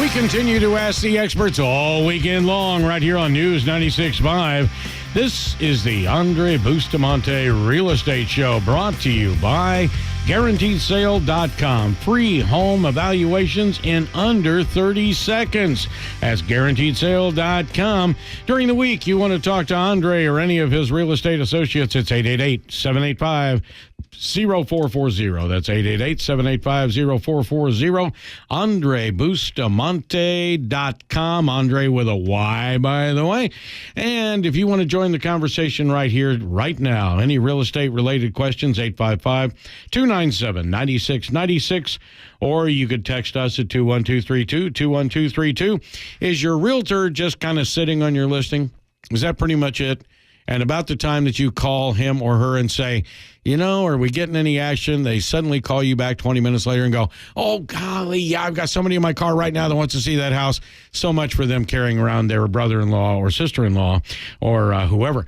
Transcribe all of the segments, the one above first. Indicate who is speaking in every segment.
Speaker 1: We continue to ask the experts all weekend long right here on News 96.5. This is the Andrey Bustamante Real Estate Show, brought to you by GuaranteedSale.com. Free home evaluations in under 30 seconds. That's GuaranteedSale.com. During the week, you want to talk to Andrey or any of his real estate associates, it's 888-785-0440. That's 888-785-0440. AndreyBustamante.com. Andrey with a Y, by the way. And if you want to join the conversation right here, right now, any real estate related questions, 855-297-9696, or you could text us at 21232. Is your realtor just kind of sitting on your listing? Is that pretty much it? And about the time that you call him or her and say, you know, are we getting any action? They suddenly call you back 20 minutes later and go, oh, golly, yeah, I've got somebody in my car right now that wants to see that house. So much for them carrying around their brother-in-law or sister-in-law or whoever.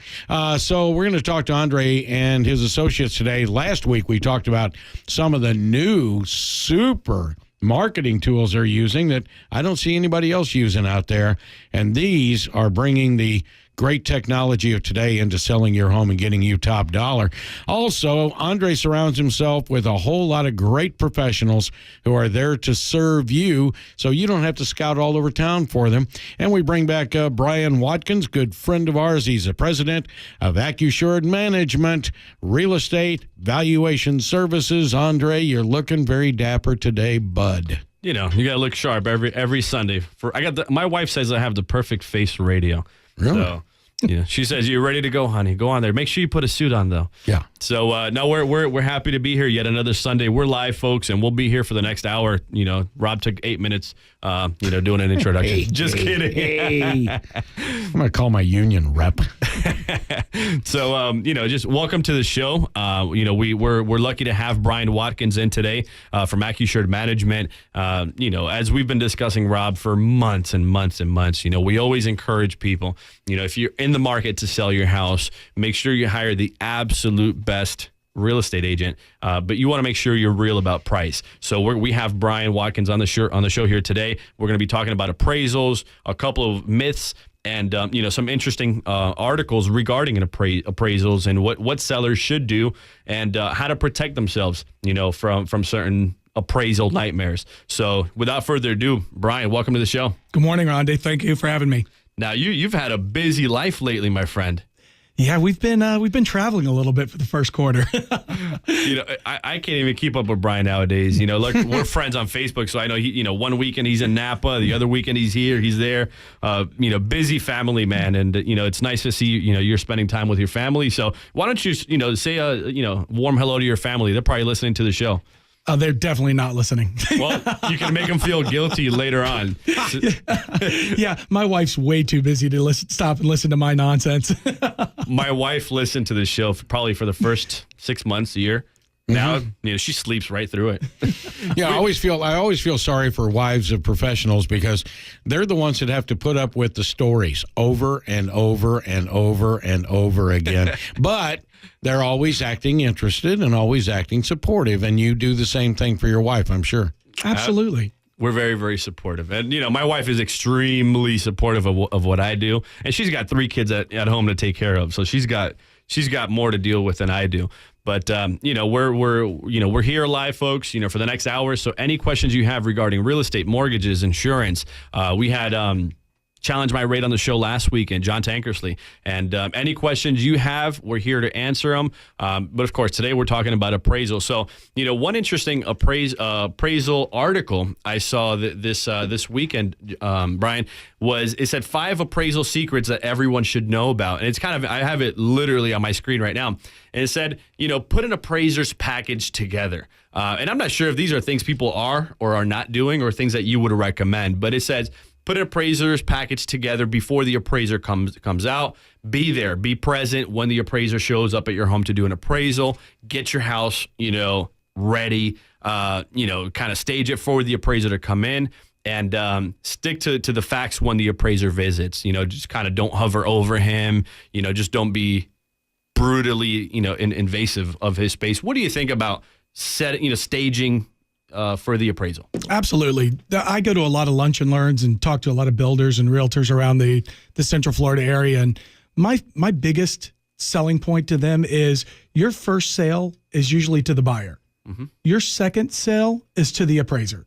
Speaker 1: So we're going to talk to Andrey and his associates today. Last week, we talked about some of the new super marketing tools they're using that I don't see anybody else using out there. And these are bringing the great technology of today into selling your home and getting you top dollar. Also, Andrey surrounds himself with a whole lot of great professionals who are there to serve you, so you don't have to scout all over town for them. And we bring back Brian Watkins, good friend of ours. He's the president of AccuSured Management, Real Estate Valuation Services. Andrey, you're looking very dapper today, bud.
Speaker 2: You know, you got to look sharp every Sunday. My wife says I have the perfect face for radio.
Speaker 1: Really?
Speaker 2: So, yeah, she says, you're ready to go, honey. Go on there. Make sure you put a suit on, though.
Speaker 1: Yeah.
Speaker 2: So, no, we're happy to be here yet another Sunday. We're live, folks, and we'll be here for the next hour. You know, Rob took 8 minutes, doing an introduction. Just kidding.
Speaker 1: I'm going to call my union rep.
Speaker 2: So, just welcome to the show. We're lucky to have Brian Watkins in today from AccuSured Management. As we've been discussing, Rob, for months and months and months, we always encourage people, if you're in the market to sell your house, make sure you hire the absolute best real estate agent, but you want to make sure you're real about price. So we have Brian Watkins on the show here today. We're going to be talking about appraisals, a couple of myths, and some interesting articles regarding appraisals and what sellers should do and how to protect themselves, from certain appraisal nightmares. So without further ado, Brian, welcome to the show.
Speaker 3: Good morning, Rondé. Thank you for having me.
Speaker 2: Now you've had a busy life lately, my friend.
Speaker 3: Yeah, we've been traveling a little bit for the first quarter.
Speaker 2: I can't even keep up with Brian nowadays. Look, we're friends on Facebook, so I know he, one weekend he's in Napa, the other weekend he's here, he's there. Busy family man, and it's nice to see you're spending time with your family. So why don't you say a warm hello to your family? They're probably listening to the show.
Speaker 3: They're definitely not listening.
Speaker 2: Well, you can make them feel guilty later on.
Speaker 3: Yeah, my wife's way too busy to stop and listen to my nonsense.
Speaker 2: My wife listened to this show probably for the first 6 months, a year. Now, she sleeps right through it.
Speaker 1: Yeah, I always feel sorry for wives of professionals because they're the ones that have to put up with the stories over and over and over and over again. But they're always acting interested and always acting supportive, and you do the same thing for your wife, I'm sure.
Speaker 3: Absolutely.
Speaker 2: We're very, very supportive. And, my wife is extremely supportive of what I do. And she's got 3 kids at home to take care of. So she's got more to deal with than I do. But, we're here live, folks, for the next hour. So any questions you have regarding real estate, mortgages, insurance, we had Challenge My Rate on the show last week, and John Tankersley. And any questions you have, we're here to answer them. But, of course, today we're talking about appraisal. So, one interesting appraisal article I saw this weekend, Brian, it said 5 appraisal secrets that everyone should know about. And it's I have it literally on my screen right now. And it said, put an appraiser's package together. And I'm not sure if these are things people are or are not doing or things that you would recommend. But it says, put an appraiser's package together before the appraiser comes out. Be there. Be present when the appraiser shows up at your home to do an appraisal. Get your house, ready. Kind of stage it for the appraiser to come in. And stick to the facts when the appraiser visits. Just kind of don't hover over him. Just don't be brutally, invasive of his space. What do you think about staging for the appraisal?
Speaker 3: Absolutely. I go to a lot of lunch and learns and talk to a lot of builders and realtors around the Central Florida area. And my biggest selling point to them is your first sale is usually to the buyer. Mm-hmm. Your second sale is to the appraiser.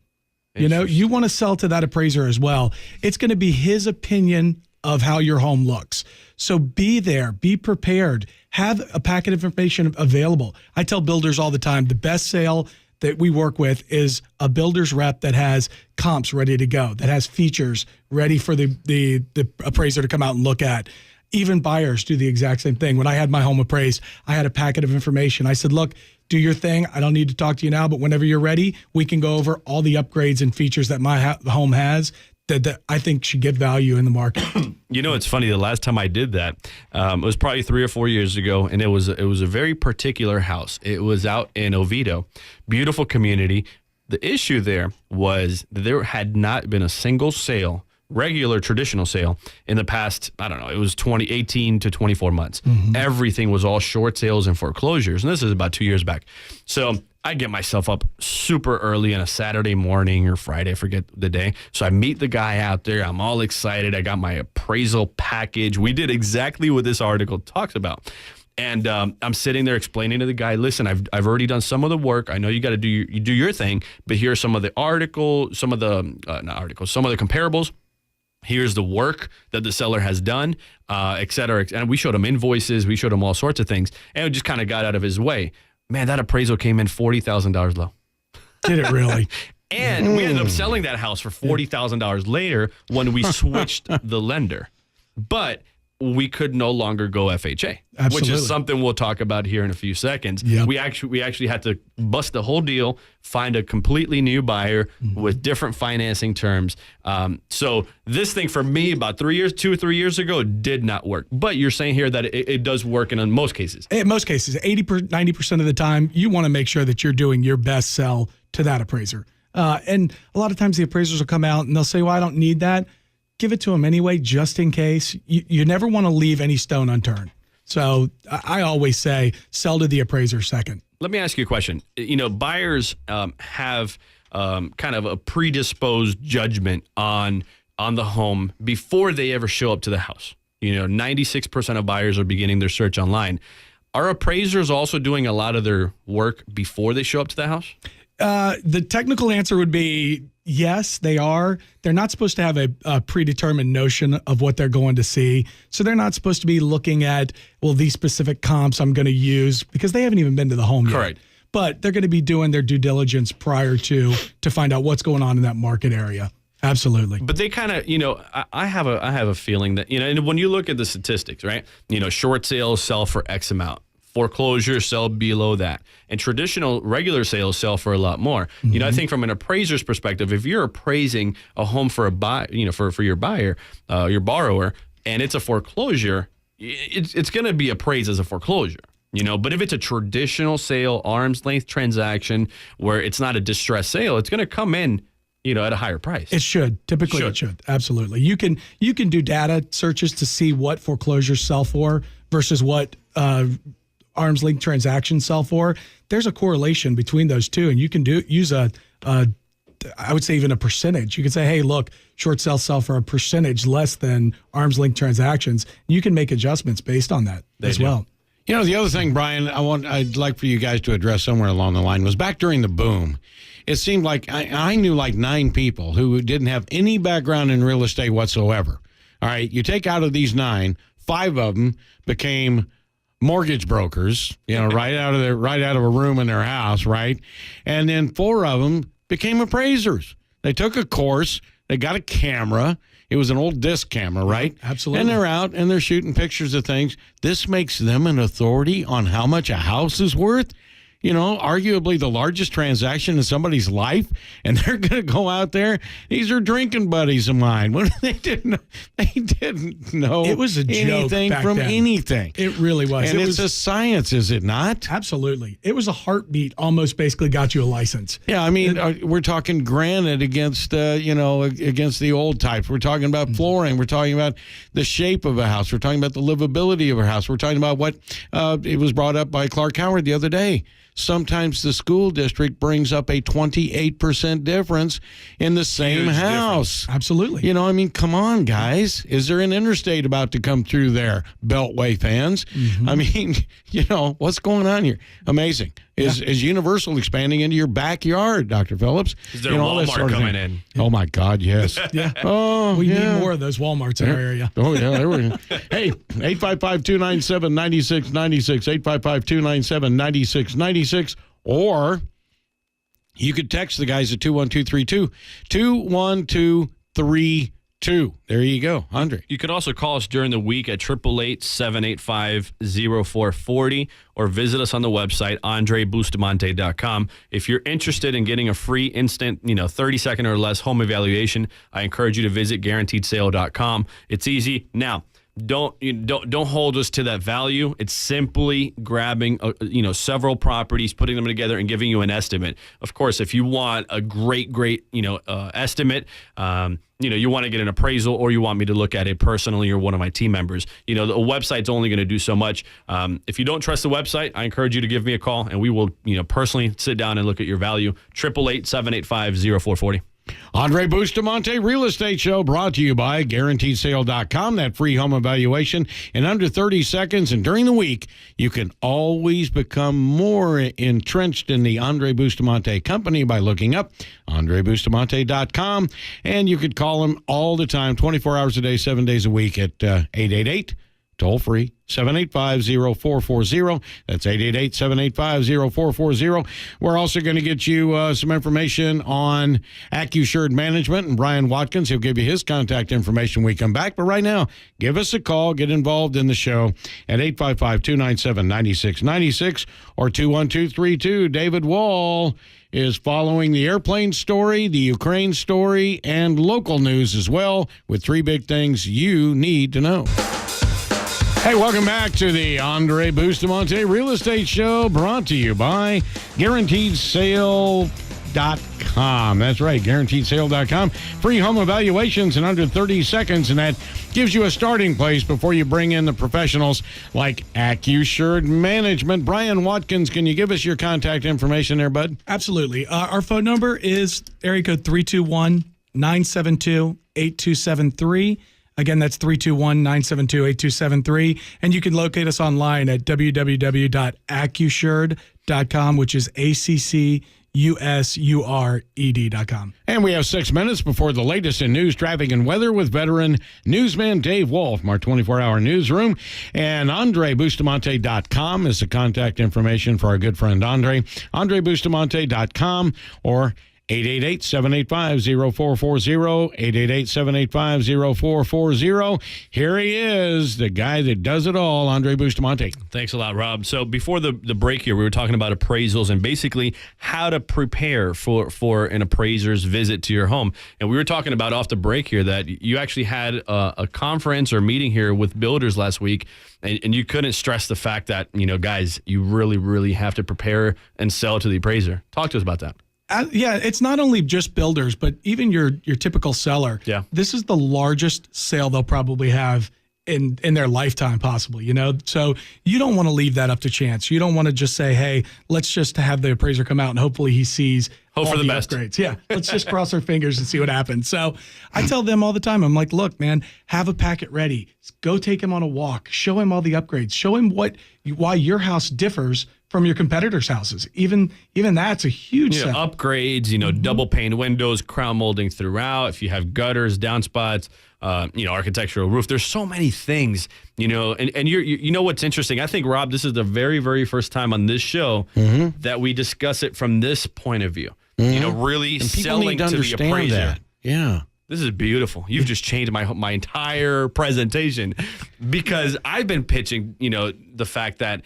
Speaker 3: You want to sell to that appraiser as well. It's going to be his opinion of how your home looks. So be there, be prepared, have a packet of information available. I tell builders all the time, the best sale that we work with is a builder's rep that has comps ready to go, that has features ready for the appraiser to come out and look at. Even buyers do the exact same thing. When I had my home appraised, I had a packet of information. I said, look, do your thing. I don't need to talk to you now, but whenever you're ready, we can go over all the upgrades and features that my home has that I think should get value in the market.
Speaker 2: It's funny. The last time I did that, it was probably 3 or 4 years ago, and it was a very particular house. It was out in Oviedo, beautiful community. The issue there was there had not been a single sale, regular traditional sale, in the past, I don't know, it was 18 to 24 months. Mm-hmm. Everything was all short sales and foreclosures, and this is about 2 years back. So I get myself up super early on a Saturday morning or Friday, I forget the day. So I meet the guy out there. I'm all excited. I got my appraisal package. We did exactly what this article talks about. And I'm sitting there explaining to the guy, listen, I've already done some of the work. I know you got to do your thing, but here are some of the some of the comparables. Here's the work that the seller has done, et cetera. And we showed him invoices. We showed him all sorts of things. And it just kind of got out of his way. Man, that appraisal came in $40,000 low.
Speaker 3: Did it really?
Speaker 2: And we ended up selling that house for $40,000 later when we switched the lender. But we could no longer go FHA,
Speaker 3: Absolutely.
Speaker 2: Which is something we'll talk about here in a few seconds.
Speaker 3: Yep.
Speaker 2: We actually had to bust the whole deal, find a completely new buyer with different financing terms. So this thing for me about 2 or 3 years ago did not work. But you're saying here that it does work in most cases.
Speaker 3: In most cases, 90% of the time, you want to make sure that you're doing your best sell to that appraiser. And a lot of times the appraisers will come out and they'll say, well, I don't need that. Give it to them anyway, just in case. You never want to leave any stone unturned. So I always say sell to the appraiser second.
Speaker 2: Let me ask you a question. Buyers have kind of a predisposed judgment on the home before they ever show up to the house. 96% of buyers are beginning their search online. Are appraisers also doing a lot of their work before they show up to the house?
Speaker 3: The technical answer would be yes, they are. They're not supposed to have a predetermined notion of what they're going to see. So they're not supposed to be looking at, well, these specific comps I'm going to use because they haven't even been to the home yet.
Speaker 2: Correct.
Speaker 3: But they're going to be doing their due diligence prior to find out what's going on in that market area. Absolutely.
Speaker 2: But they kind of, I have a feeling that, and when you look at the statistics, right? Short sales sell for X amount. Foreclosures sell below that, and traditional regular sales sell for a lot more. Mm-hmm. I think from an appraiser's perspective, if you're appraising a home for for your buyer, your borrower, and it's a foreclosure, it's going to be appraised as a foreclosure. But if it's a traditional sale, arm's length transaction where it's not a distressed sale, it's going to come in, at a higher price.
Speaker 3: It should. Typically, it should. Absolutely. You can do data searches to see what foreclosures sell for versus what arm's length transactions sell for. There's a correlation between those two, and you can use I would say even a percentage. You can say, hey, look, short sales sell for a percentage less than arm's length transactions. You can make adjustments based on that as well.
Speaker 1: The other thing, Brian, I'd like for you guys to address somewhere along the line was back during the boom. It seemed like I knew like 9 people who didn't have any background in real estate whatsoever. All right, you take out of these 9, 5 of them became mortgage brokers, right out of a room in their house, right? And then 4 of them became appraisers. They took a course, they got a camera. It was an old disc camera, right?
Speaker 3: Absolutely.
Speaker 1: And they're out and they're shooting pictures of things. This makes them an authority on how much a house is worth. Arguably the largest transaction in somebody's life, and they're going to go out there. These are drinking buddies of mine. They didn't know
Speaker 3: it was a joke
Speaker 1: anything
Speaker 3: back
Speaker 1: from
Speaker 3: then.
Speaker 1: anything.
Speaker 3: It really was.
Speaker 1: And it's a science, is it not?
Speaker 3: Absolutely. It was a heartbeat. Almost basically got you a license.
Speaker 1: Yeah, I mean, we're talking granite against against the old types. We're talking about flooring. We're talking about the shape of a house. We're talking about the livability of a house. We're talking about what it was brought up by Clark Howard the other day. sometimes the school district brings up a 28% difference in the same
Speaker 2: Huge
Speaker 1: house.
Speaker 3: Absolutely.
Speaker 1: You know, I mean, come on, guys. Is there an interstate about to come through there, Beltway fans? I mean, you know, what's going on here? Amazing. Is Universal expanding into your backyard, Dr. Phillips?
Speaker 2: Is there
Speaker 1: You know, all this
Speaker 2: Walmart
Speaker 1: sort of
Speaker 2: coming
Speaker 1: thing.
Speaker 2: in?
Speaker 1: Oh, my God, yes.
Speaker 3: Yeah.
Speaker 1: Oh,
Speaker 3: We
Speaker 1: yeah.
Speaker 3: need more of those Walmarts in our area.
Speaker 1: Oh, yeah, there we go. Hey, 855-297-9696, 855-297-9696, or you could text the guys at 21232, 21232. There you go, Andre.
Speaker 2: You could also call us during the week at 888-785-0440 or visit us on the website, andrebustamante.com. If you're interested in getting a free instant, 30-second or less home evaluation, I encourage you to visit guaranteedsale.com. It's easy. Now, don't hold us to that value. It's simply grabbing several properties, putting them together, and giving you an estimate. Of course, if you want a great estimate, you want to get an appraisal, or you want me to look at it personally, or one of my team members, the website's only going to do so much. If you don't trust the website, I encourage you to give me a call, and we will personally sit down and look at your value. 888-785-0440.
Speaker 1: Andrey Bustamante Real Estate Show, brought to you by GuaranteedSale.com. That free home evaluation in under 30 seconds. And during the week, you can always become more entrenched in the Andrey Bustamante company by looking up AndreyBustamante.com. And you could call him all the time, 24 hours a day, 7 days a week at 888 toll-free, 785-0440. That's 888-785-0440. We're also going to get you some information on AccuSured Management and Brian Watkins. He'll give you his contact information when we come back. But right now, give us a call. Get involved in the show at 855-297-9696 or 21232. David Wall is following the airplane story, the Ukraine story, and local news as well, with three big things you need to know. Hey, welcome back to the Andrey Bustamante Real Estate Show, brought to you by GuaranteedSale.com. That's right, GuaranteedSale.com. Free home evaluations in under 30 seconds, and that gives you a starting place before you bring in the professionals like AccuSured Management. Brian Watkins, can you give us your contact information there, bud?
Speaker 3: Absolutely. Our phone number is area code 321-972-8273. Again, that's 321-972-8273. And you can locate us online at www.accusured.com, which is ACCUSURED.com.
Speaker 1: And we have 6 minutes before the latest in news, traffic, and weather with veteran newsman Dave Wolf from our 24-hour newsroom. And AndreyBustamante.com is the contact information for our good friend Andre. AndreyBustamante.com or 888-785-0440, 888-785-0440. Here he is, the guy that does it all, Andrey Bustamante.
Speaker 2: Thanks a lot, Rob. So before the break here, we were talking about appraisals and basically how to prepare for an appraiser's visit to your home. And we were talking about off the break here that you actually had a conference or meeting here with builders last week, and you couldn't stress the fact that, guys, you really, really have to prepare and sell to the appraiser. Talk to us about that.
Speaker 3: Yeah, it's not only just builders, but even your typical seller.
Speaker 2: Yeah.
Speaker 3: This is the largest sale they'll probably have in their lifetime, possibly, So you don't want to leave that up to chance. You don't want to just say, hey, let's just have the appraiser come out and hopefully he sees
Speaker 2: Hope
Speaker 3: all
Speaker 2: for the best.
Speaker 3: upgrades. Yeah, let's just cross our fingers and see what happens. So I tell them all the time, I'm like, look, man, have a packet ready. Go take him on a walk. Show him all the upgrades. Show him why your house differs from your competitors' houses. Even that's a huge sell.
Speaker 2: Upgrades, double pane windows, crown molding throughout. If you have gutters, downspouts, architectural roof. There's so many things, and you know what's interesting? I think, Rob, this is the very, very first time on this show that we discuss it from this point of view. Really
Speaker 1: And people
Speaker 2: selling
Speaker 1: need to
Speaker 2: to the
Speaker 1: understand
Speaker 2: appraiser.
Speaker 1: that. Yeah.
Speaker 2: This is beautiful. You've just changed my entire presentation, because I've been pitching, the fact that,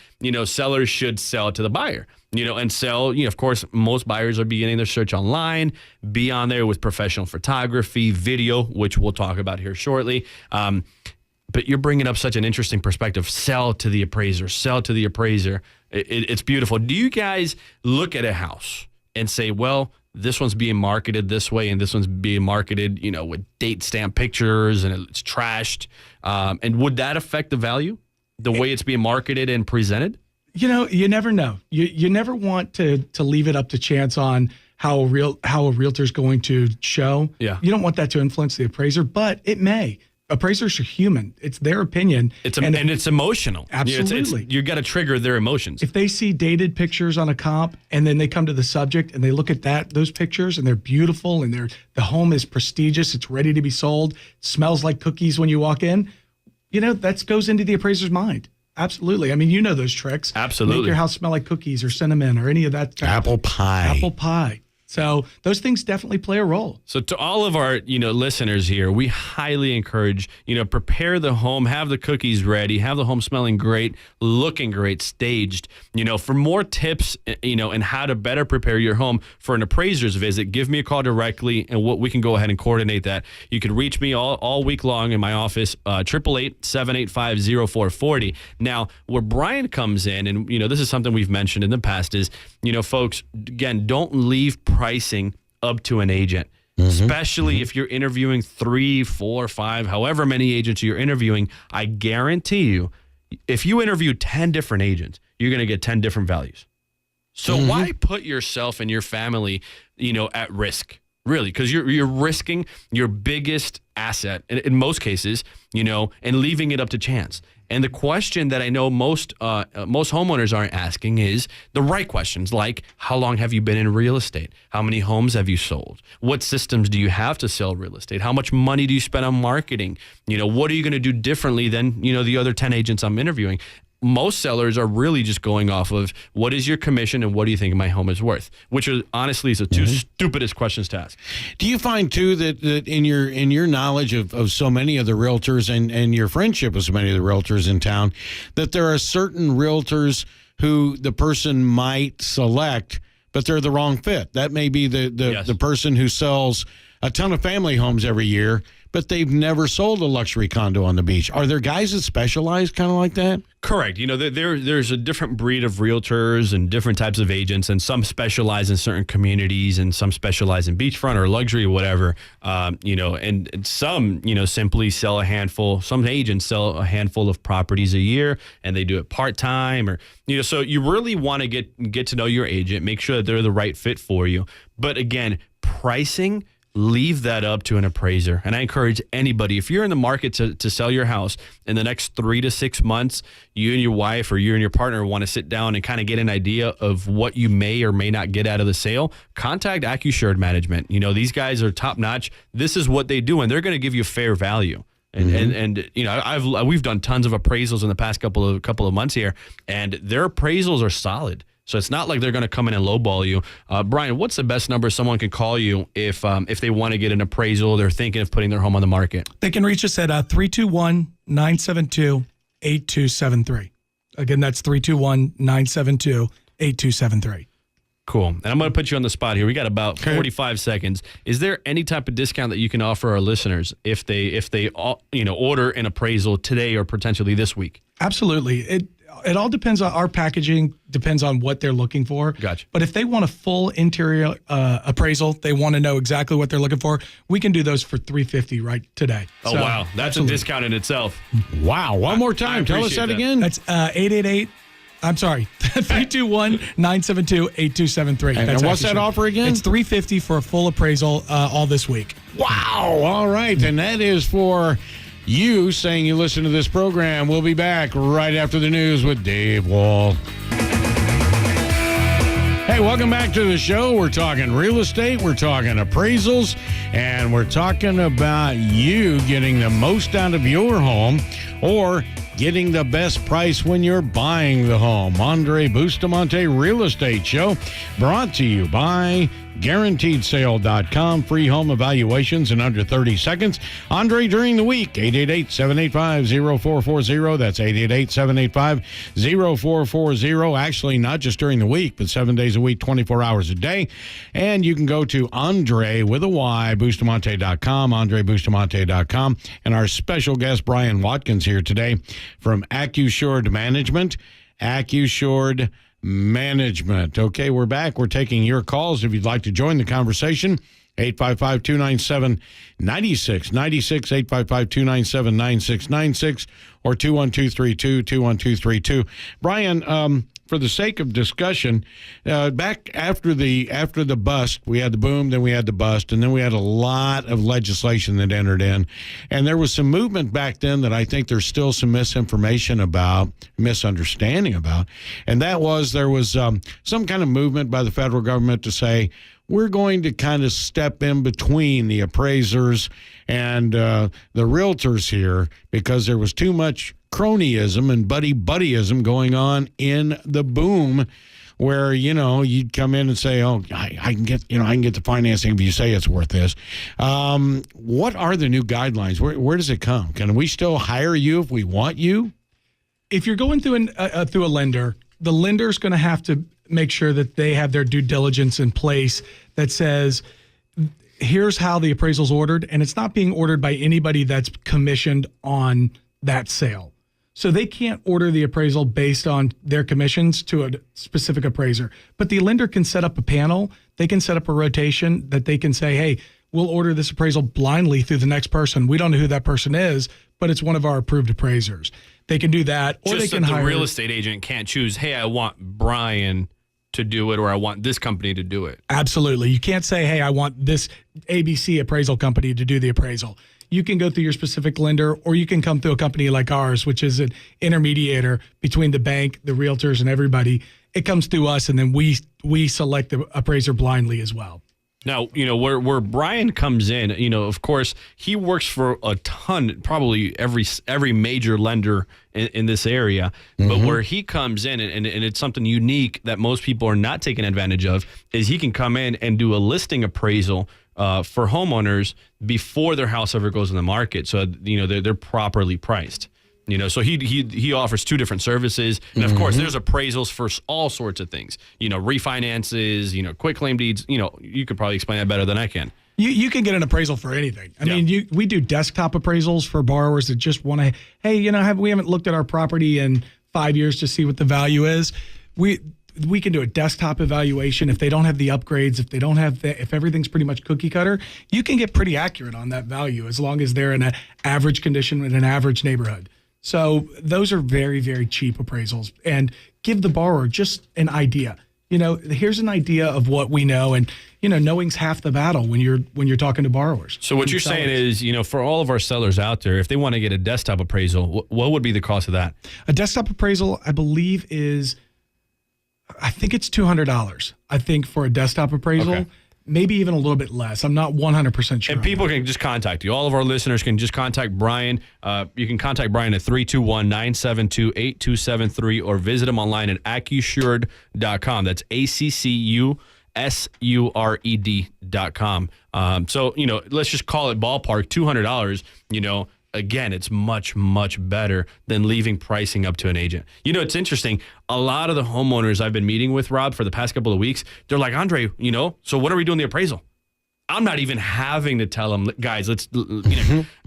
Speaker 2: sellers should sell to the buyer, and sell, of course, most buyers are beginning their search online, be on there with professional photography, video, which we'll talk about here shortly. But you're bringing up such an interesting perspective. Sell to the appraiser, sell to the appraiser. It's beautiful. Do you guys look at a house and say, well, this one's being marketed this way and this one's being marketed, with date stamp pictures and it's trashed? And would that affect the value, the way it's being marketed and presented?
Speaker 3: You never know. You never want to leave it up to chance on how a realtor's going to show.
Speaker 2: Yeah.
Speaker 3: You don't want that to influence the appraiser, but it may. Appraisers are human. It's their opinion.
Speaker 2: And it's emotional.
Speaker 3: Absolutely.
Speaker 2: You got to trigger their emotions.
Speaker 3: If they see dated pictures on a comp and then they come to the subject and they look at those pictures and they're beautiful and the home is prestigious, it's ready to be sold, smells like cookies when you walk in, that goes into the appraiser's mind. Absolutely. I mean, you know those tricks.
Speaker 2: Absolutely.
Speaker 3: Make your house smell like cookies or cinnamon or any of that.
Speaker 1: Apple pie.
Speaker 3: Apple pie. So those things definitely play a role.
Speaker 2: So to all of our, listeners here, we highly encourage, prepare the home, have the cookies ready, have the home smelling great, looking great, staged. For more tips, and how to better prepare your home for an appraiser's visit, give me a call directly and we can go ahead and coordinate that. You can reach me all week long in my office, 888-785-0440. Now, where Brian comes in, and, this is something we've mentioned in the past is, folks, again, don't leave pricing up to an agent, especially if you're interviewing 3, 4, 5, however many agents you're interviewing. I guarantee you, if you interview 10 different agents, you're going to get 10 different values. So why put yourself and your family, at risk? Really, because you're risking your biggest asset in most cases, and leaving it up to chance. And the question that I know most homeowners aren't asking is the right questions, like how long have you been in real estate? How many homes have you sold? What systems do you have to sell real estate? How much money do you spend on marketing? What are you going to do differently than, the other 10 agents I'm interviewing? Most sellers are really just going off of what is your commission and what do you think my home is worth, which is honestly the two stupidest questions to ask.
Speaker 1: Do you find too that in your knowledge of so many of the realtors and your friendship with so many of the realtors in town, that there are certain realtors who the person might select, but they're the wrong fit? That may be the person who sells a ton of family homes every year, but they've never sold a luxury condo on the beach. Are there guys that specialize kind of like that?
Speaker 2: Correct. There's a different breed of realtors and different types of agents, and some specialize in certain communities and some specialize in beachfront or luxury or whatever, and some, simply sell a handful. Some agents sell a handful of properties a year and they do it part-time or, so you really want to get to know your agent, make sure that they're the right fit for you. But again, pricing, leave that up to an appraiser. And I encourage anybody, if you're in the market to sell your house in the next 3 to 6 months, you and your wife or you and your partner want to sit down and kind of get an idea of what you may or may not get out of the sale, contact AccuSured Management. These guys are top notch. This is what they do, and they're going to give you fair value. And we've done tons of appraisals in the past couple of months here, and their appraisals are solid. So it's not like they're going to come in and lowball you. Brian, what's the best number someone can call you if they want to get an appraisal, they're thinking of putting their home on the market?
Speaker 3: They can reach us at 321-972-8273. Again, that's 321-972-8273.
Speaker 2: Cool. And I'm going to put you on the spot here. We got about 45 seconds. Is there any type of discount that you can offer our listeners if they order an appraisal today or potentially this week?
Speaker 3: Absolutely. It all depends on our packaging, depends on what they're looking for.
Speaker 2: Gotcha.
Speaker 3: But if they want a full interior appraisal, they want to know exactly what they're looking for, we can do those for $350 right today.
Speaker 2: Oh, wow. That's absolutely a discount in itself.
Speaker 1: Wow. One more time. Tell us that again.
Speaker 3: That's 321-972-8273.
Speaker 1: And what's that offer again?
Speaker 3: It's $350 for a full appraisal all this week.
Speaker 1: Wow. All right. And that is for you saying you listen to this program. We'll be back right after the news with Dave Wall. Hey, welcome back to the show. We're talking real estate, we're talking appraisals, and we're talking about you getting the most out of your home or getting the best price when you're buying the home. Andrey Bustamante Real Estate Show, brought to you by GuaranteedSale.com. Free home evaluations in under 30 seconds. Andrey during the week, 888-785-0440. That's 888-785-0440. Actually, not just during the week, but 7 days a week, 24 hours a day. And you can go to Andrey with a Y, Bustamante.com, AndreyBustamante.com. And our special guest, Brian Watkins, here today from AccuSured Management. AccuSured Management. Okay, we're back. We're taking your calls if you'd like to join the conversation. 855-297-9696, 855-297-9696, or 21232. Brian, for the sake of discussion, back after the bust, we had the boom, then we had the bust, and then we had a lot of legislation that entered in. And there was some movement back then that I think there's still some misunderstanding about. And that was there was some kind of movement by the federal government to say, we're going to kind of step in between the appraisers and the realtors here because there was too much cronyism and buddyism going on in the boom where, you'd come in and say, oh, I can get the financing if you say it's worth this. What are the new guidelines? Where does it come? Can we still hire you if we want you?
Speaker 3: If you're going through through a lender, the lender's going to have to make sure that they have their due diligence in place that says, here's how the appraisal's ordered, and it's not being ordered by anybody that's commissioned on that sale. So they can't order the appraisal based on their commissions to a specific appraiser. But the lender can set up a panel. They can set up a rotation that they can say, hey, we'll order this appraisal blindly through the next person. We don't know who that person is, but it's one of our approved appraisers. They can do that, or
Speaker 2: just
Speaker 3: they can
Speaker 2: that the
Speaker 3: hire
Speaker 2: real estate agent can't choose, hey, I want Brian to do it, or I want this company to do it.
Speaker 3: Absolutely. You can't say, hey, I want this ABC appraisal company to do the appraisal. You can go through your specific lender, or you can come through a company like ours, which is an intermediator between the bank, the realtors, and everybody. It comes through us, and then we select the appraiser blindly as well.
Speaker 2: Now, where Brian comes in, of course, he works for a ton, probably every major lender in this area. Mm-hmm. But where he comes in, and it's something unique that most people are not taking advantage of, is he can come in and do a listing appraisal for homeowners before their house ever goes on the market. So, they're properly priced. So he offers two different services. And of course, there's appraisals for all sorts of things, refinances, quick claim deeds. You could probably explain that better than I can.
Speaker 3: You can get an appraisal for anything. I mean, we do desktop appraisals for borrowers that just want to, hey, we haven't looked at our property in 5 years to see what the value is. We can do a desktop evaluation. If they don't have the upgrades, if everything's pretty much cookie cutter, you can get pretty accurate on that value as long as they're in an average condition in an average neighborhood. So those are very, very cheap appraisals, and give the borrower just an idea. Here's an idea of what we know, and knowing's half the battle when you're talking to borrowers.
Speaker 2: So what you're saying is, for all of our sellers out there, if they want to get a desktop appraisal, what would be the cost of that?
Speaker 3: A desktop appraisal, I believe, I think it's $200. I think for a desktop appraisal. Okay. Maybe even a little bit less. I'm not 100% sure.
Speaker 2: And people can just contact you. All of our listeners can just contact Brian. You can contact Brian at 321-972-8273 or visit him online at accusured.com. That's ACCUSURED.com. So, let's just call it ballpark, $200, Again, it's much, much better than leaving pricing up to an agent. It's interesting. A lot of the homeowners I've been meeting with, Rob, for the past couple of weeks, they're like, Andrey, so when are we doing the appraisal? I'm not even having to tell them, guys, let's,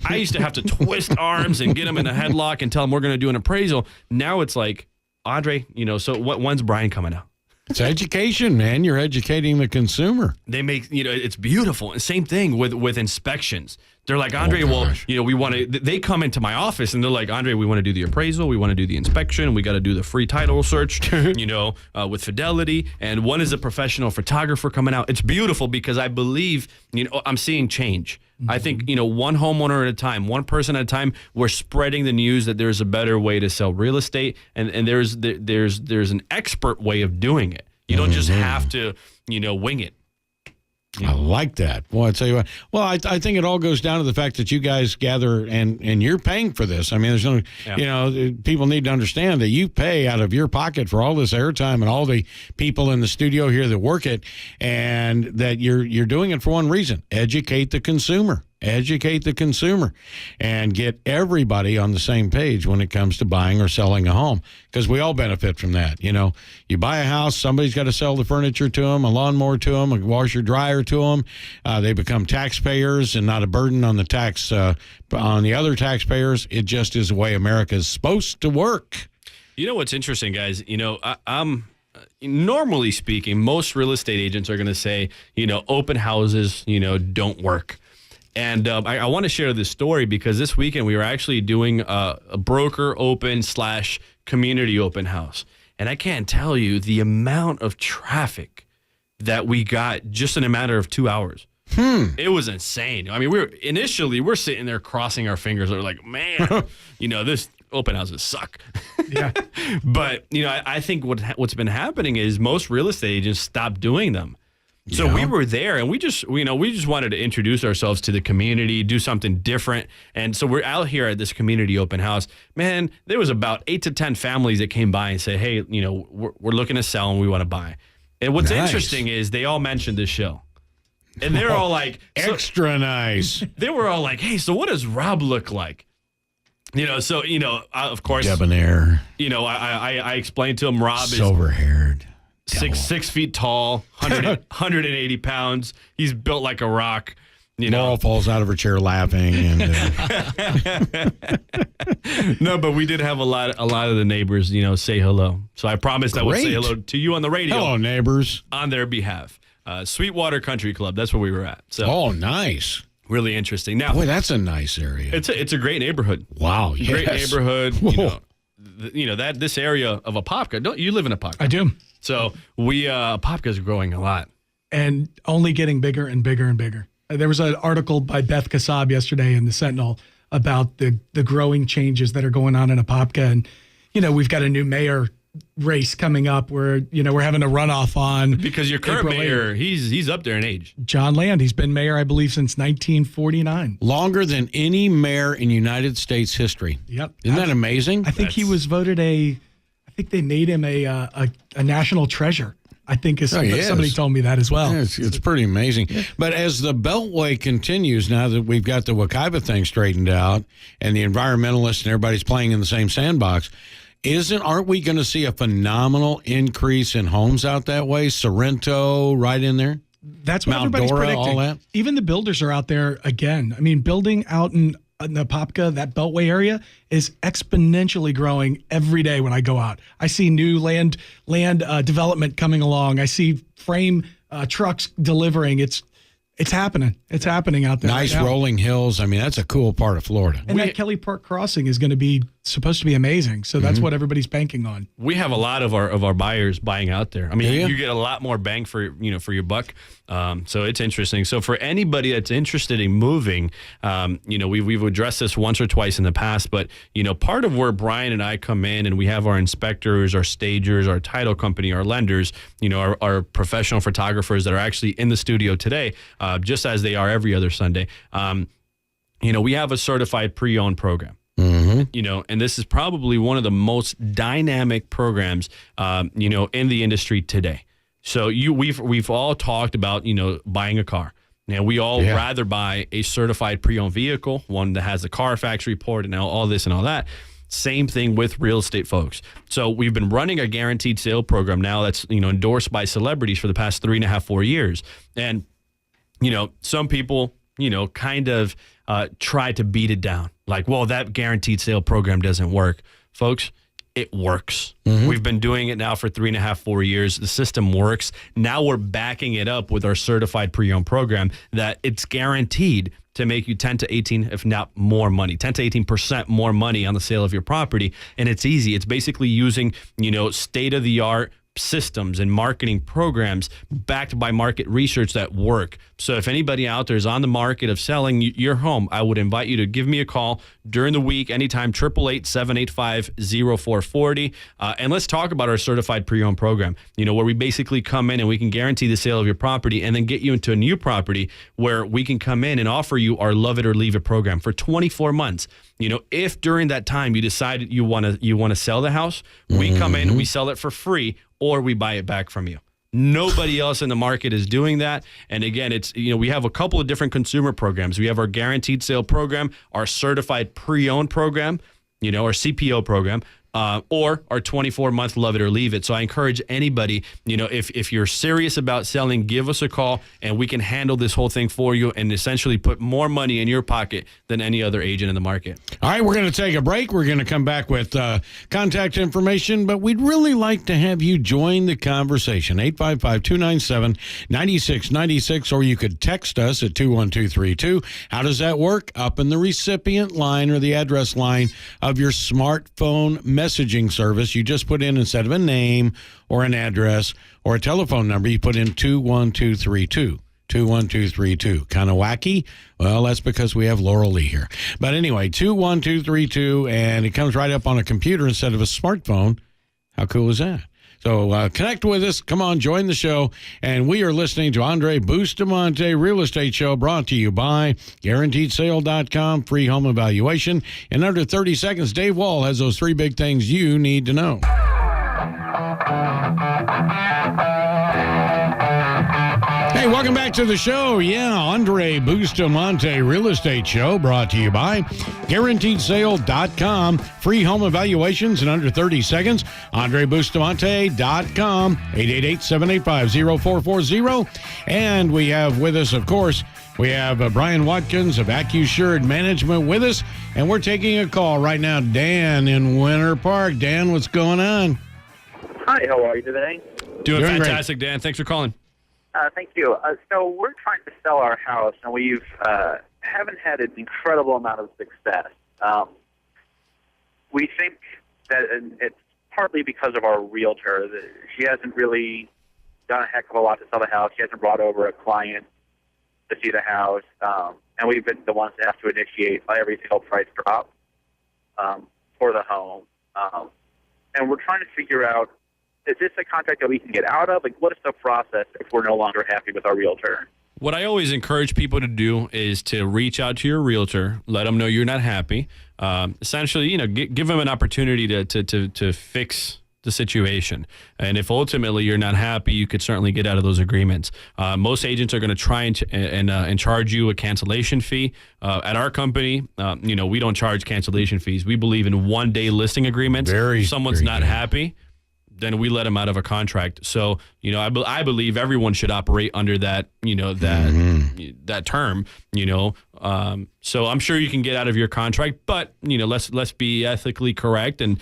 Speaker 2: I used to have to twist arms and get them in a headlock and tell them we're going to do an appraisal. Now it's like, Andrey, so when's Brian coming out?
Speaker 1: It's education, man. You're educating the consumer.
Speaker 2: They make, it's beautiful. And same thing with inspections. They're like, Andrey, we want to, they come into my office and they're like, Andrey, we want to do the appraisal. We want to do the inspection. We got to do the free title search, with Fidelity. And one is a professional photographer coming out. It's beautiful because I believe, I'm seeing change. Mm-hmm. I think, one homeowner at a time, one person at a time, we're spreading the news that there's a better way to sell real estate. And there's an expert way of doing it. You don't just have to, wing it.
Speaker 1: I like that. Well, I tell you what. Well, I think it all goes down to the fact that you guys gather and you're paying for this. I mean, there's no, people need to understand that you pay out of your pocket for all this airtime and all the people in the studio here that work it, and that you're doing it for one reason: educate the consumer. Educate the consumer and get everybody on the same page when it comes to buying or selling a home, because we all benefit from that. You buy a house, somebody's got to sell the furniture to them, a lawnmower to them, a washer dryer to them. They become taxpayers and not a burden on the other taxpayers. It just is the way America is supposed to work.
Speaker 2: What's interesting, guys? I'm normally speaking, most real estate agents are going to say, open houses, don't work. And I want to share this story because this weekend we were actually doing a broker open / community open house. And I can't tell you the amount of traffic that we got just in a matter of 2 hours. It was insane. I mean, we're sitting there crossing our fingers. We're like, man, this open houses suck.
Speaker 3: Yeah.
Speaker 2: But, I think what's been happening is most real estate agents stopped doing them. So we were there, and we just wanted to introduce ourselves to the community, do something different. And so we're out here at this community open house. Man, there was about 8 to 10 families that came by and said, hey, we're looking to sell and we want to buy. And what's interesting is they all mentioned this show. And they're all like,
Speaker 1: extra nice.
Speaker 2: They were all like, hey, so what does Rob look like? Of course,
Speaker 1: Debonair.
Speaker 2: I explained to him Rob is
Speaker 1: silver-haired.
Speaker 2: 6 feet tall, 180 pounds. He's built like a rock.
Speaker 1: Laurel falls out of her chair laughing. And
Speaker 2: no, but we did have a lot of the neighbors, say hello. So I promised I would say hello to you on the radio.
Speaker 1: Hello, neighbors.
Speaker 2: On their behalf. Sweetwater Country Club. That's where we were at. So
Speaker 1: nice.
Speaker 2: Really interesting. Now,
Speaker 1: boy, that's a nice area.
Speaker 2: It's a great neighborhood.
Speaker 1: Wow, yes.
Speaker 2: Great neighborhood. That this area of Apopka. Don't you live in Apopka?
Speaker 3: I do.
Speaker 2: So Apopka is growing a lot,
Speaker 3: and only getting bigger and bigger and bigger. There was an article by Beth Kassab yesterday in the Sentinel about the growing changes that are going on in Apopka, and we've got a new mayor race coming up where we're having a runoff on
Speaker 2: because your current
Speaker 3: April
Speaker 2: mayor 8th. he's up there in age.
Speaker 3: John Land. He's been mayor, I believe, since 1949.
Speaker 1: Longer than any mayor in United States history.
Speaker 3: Yep.
Speaker 1: Isn't that amazing?
Speaker 3: I think he was voted I think they made him a national treasure. I think somebody told me that as well.
Speaker 1: Yeah, it's pretty amazing. Yeah. But as the Beltway continues, now that we've got the Wekiva thing straightened out and the environmentalists and everybody's playing in the same sandbox, aren't we going to see a phenomenal increase in homes out that way? Sorrento right in there?
Speaker 3: That's what
Speaker 1: Mount
Speaker 3: everybody's
Speaker 1: Dora,
Speaker 3: predicting.
Speaker 1: all that?
Speaker 3: Even the builders are out there again. I mean, building out in the Apopka, that Beltway area, is exponentially growing every day when I go out. I see new land development coming along. I see frame trucks delivering. It's happening. It's happening out there.
Speaker 1: Nice
Speaker 3: right now.
Speaker 1: rolling hills. I mean, that's a cool part of Florida.
Speaker 3: And that Kelly Park crossing is going to be supposed to be amazing. So that's what everybody's banking on.
Speaker 2: We have a lot of our buyers buying out there. I mean,
Speaker 1: Yeah.
Speaker 2: you get a lot more bang for your buck. So it's interesting. So for anybody that's interested in moving, we've addressed this once or twice in the past, but part of where Brian and I come in, and we have our inspectors, our stagers, our title company, our lenders, our professional photographers that are actually in the studio today, just as they are every other Sunday. We have a certified pre-owned program. And this is probably one of the most dynamic programs, in the industry today. So we've all talked about, buying a car. Now, we all rather buy a certified pre-owned vehicle, one that has a Carfax report and all this and all that. Same thing with real estate folks. So we've been running a guaranteed sale program now that's, endorsed by celebrities for the past 3.5-4 years. And, some people, kind of try to beat it down. Like, well, that guaranteed sale program doesn't work. Folks, it works. We've been doing it now for 3.5-4 years. The system works. Now we're backing it up with our certified pre-owned program that it's guaranteed to make you 10 to 18, if not more money, 10 to 18% more money on the sale of your property. And it's easy. It's basically using, state-of-the-art systems and marketing programs backed by market research that work. So if anybody out there is on the market of selling your home, I would invite you to give me a call during the week, anytime, 888-785-0440. And let's talk about our certified pre-owned program, where we basically come in and we can guarantee the sale of your property and then get you into a new property where we can come in and offer you our Love It or Leave It program for 24 months. If during that time you decide you want to sell the house, we come in, we sell it for free, or we buy it back from you. Nobody else in the market is doing that. And again, it's, we have a couple of different consumer programs. We have our guaranteed sale program, our certified pre-owned program, our CPO program, or our 24-month Love It or Leave It. So I encourage anybody, if you're serious about selling, give us a call and we can handle this whole thing for you and essentially put more money in your pocket than any other agent in the market.
Speaker 1: All right, we're going to take a break. We're going to come back with contact information, but we'd really like to have you join the conversation. 855-297-9696, or you could text us at 21232. How does that work? Up in the recipient line or the address line of your smartphone message messaging service. You just put in, instead of a name or an address or a telephone number, you put in 21232. 21232. Kind of wacky? Well, that's because we have Laurel Lee here. But anyway, 21232, and it comes right up on a computer instead of a smartphone. How cool is that? So connect with us. Come on, join the show. And we are listening to Andrey Bustamante Real Estate Show, brought to you by GuaranteedSale.com, free home evaluation. In under 30 seconds, Dave Wall has those 3 big things you need to know. Hey, welcome back to the show. Yeah, Andrey Bustamante Real Estate Show, brought to you by GuaranteedSale.com. Free home evaluations in under 30 seconds. AndreyBustamante.com, 888-785-0440. And we have with us, of course, we have Brian Watkins of AccuSured Management with us. And we're taking a call right now. Dan in Winter Park. Dan, what's going on?
Speaker 4: Hi, how are you today?
Speaker 2: Doing
Speaker 1: great.
Speaker 2: fantastic, Dan. Thanks for calling.
Speaker 4: Thank you. So we're trying to sell our house, and we've haven't had an incredible amount of success. We think that it's partly because of our realtor. She hasn't really done a heck of a lot to sell the house. She hasn't brought over a client to see the house, and we've been the ones that have to initiate every single price drop for the home. And we're trying to figure out, is this a contract that we can get out of? Like, what is the process if we're no longer happy with our realtor?
Speaker 2: What I always encourage people to do is to reach out to your realtor, let them know you're not happy. Essentially, give them an opportunity to fix the situation. And if ultimately you're not happy, you could certainly get out of those agreements. Most agents are going to try and charge you a cancellation fee. At our company, we don't charge cancellation fees. We believe in one-day listing agreements. If someone's not happy, then we let them out of a contract. So, I believe everyone should operate under that, that term, so I'm sure you can get out of your contract, but, let's be ethically correct and,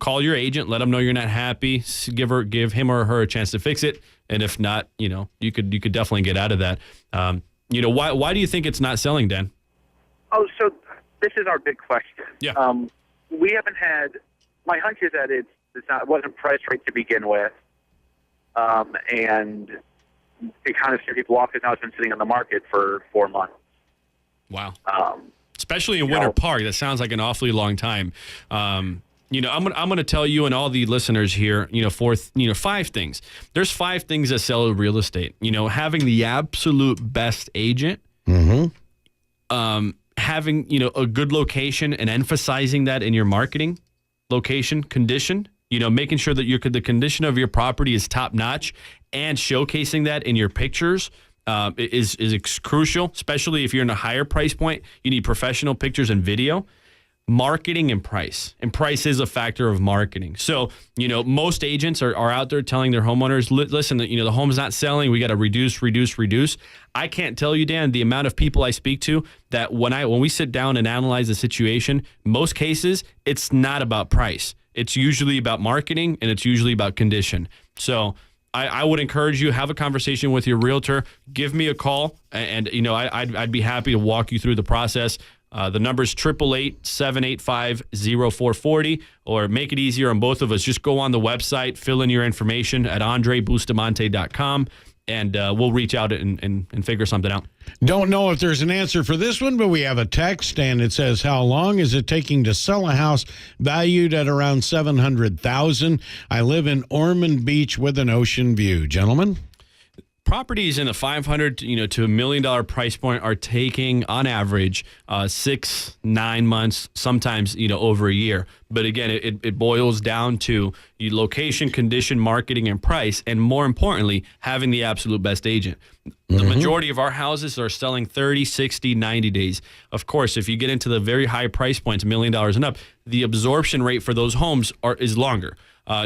Speaker 2: call your agent, let them know you're not happy, give him or her a chance to fix it. And if not, you could definitely get out of that. Why do you think it's not selling, Dan?
Speaker 4: Oh, so this is our big question.
Speaker 2: Yeah.
Speaker 4: We haven't had, my hunch is that it wasn't priced right to begin with, and it kind of scared people off because now it's been sitting on the market for 4 months.
Speaker 2: Wow. Especially in Winter Park, that sounds like an awfully long time. I'm gonna tell you and all the listeners here, 5 things. There's 5 things that sell real estate. Having the absolute best agent. Mm-hmm. Having a good location and emphasizing that in your marketing. Location, condition, making sure that the condition of your property is top notch, and showcasing that in your pictures is crucial, especially if you're in a higher price point. You need professional pictures and video. Marketing and price. And price is a factor of marketing. So, most agents are out there telling their homeowners, listen, the home's not selling. We got to reduce. I can't tell you, Dan, the amount of people I speak to that when we sit down and analyze the situation, most cases, it's not about price. It's usually about marketing, and it's usually about condition. So I would encourage you, have a conversation with your realtor, give me a call, and I'd be happy to walk you through the process. The number is 888-785-0440, or make it easier on both of us. Just go on the website, fill in your information at AndreyBustamante.com, and we'll reach out and figure something out.
Speaker 1: Don't know if there's an answer for this one, but we have a text, and it says, how long is it taking to sell a house valued at around $700,000? I live in Ormond Beach with an ocean view. Gentlemen?
Speaker 2: Properties in the $500 to $1 million price point are taking, on average, 6-9 months, sometimes over a year. But again, it boils down to your location, condition, marketing, and price, and more importantly, having the absolute best agent. The majority of our houses are selling 30, 60, 90 days. Of course, if you get into the very high price points, $1 million and up, the absorption rate for those homes is longer.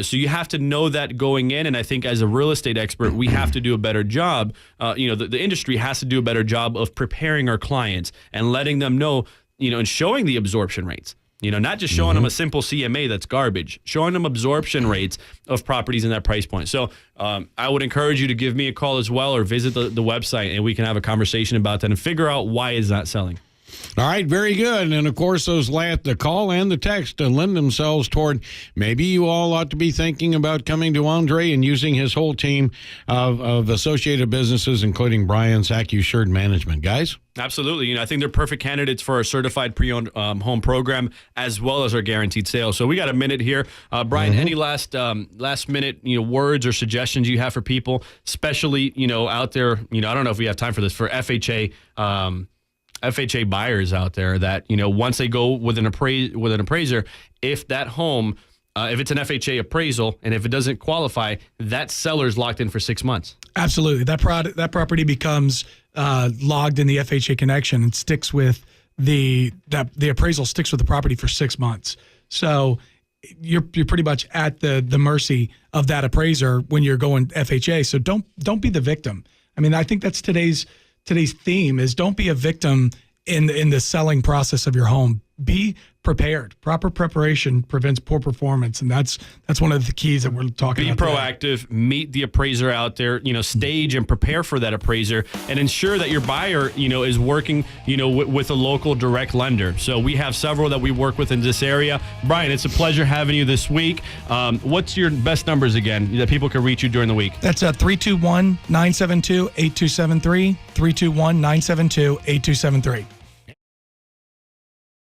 Speaker 2: So you have to know that going in, and I think as a real estate expert, we have to do a better job. The industry has to do a better job of preparing our clients and letting them know, and showing the absorption rates. Not just showing them a simple CMA that's garbage, showing them absorption rates of properties in that price point. So I would encourage you to give me a call as well, or visit the website, and we can have a conversation about that and figure out why is that selling.
Speaker 1: All right, very good. And, of course, the call and the text lend themselves toward maybe you all ought to be thinking about coming to Andrey and using his whole team of associated businesses, including Brian's AccuSured Management. Guys?
Speaker 2: Absolutely. I think they're perfect candidates for our certified pre-owned home program as well as our guaranteed sale. So we got a minute here. Brian, any last minute words or suggestions you have for people, especially out there? I don't know if we have time for this, for FHA buyers out there that once they go with an appraiser, if that home, if it's an FHA appraisal and if it doesn't qualify, that seller's locked in for 6 months.
Speaker 3: Absolutely, that property becomes logged in the FHA connection and sticks with the appraisal sticks with the property for 6 months. So you're pretty much at the mercy of that appraiser when you're going FHA. So don't be the victim. I mean, I think that's today's theme is don't be a victim in the selling process of your home. Be prepared. Proper preparation prevents poor performance, and that's one of the keys that we're talking about. Be
Speaker 2: proactive. Today. Meet the appraiser out there. Stage and prepare for that appraiser, and ensure that your buyer, is working, with a local direct lender. So we have several that we work with in this area. Brian, it's a pleasure having you this week. What's your best numbers again that people can reach you during the week?
Speaker 3: That's 321-972-8273. 321-972-8273.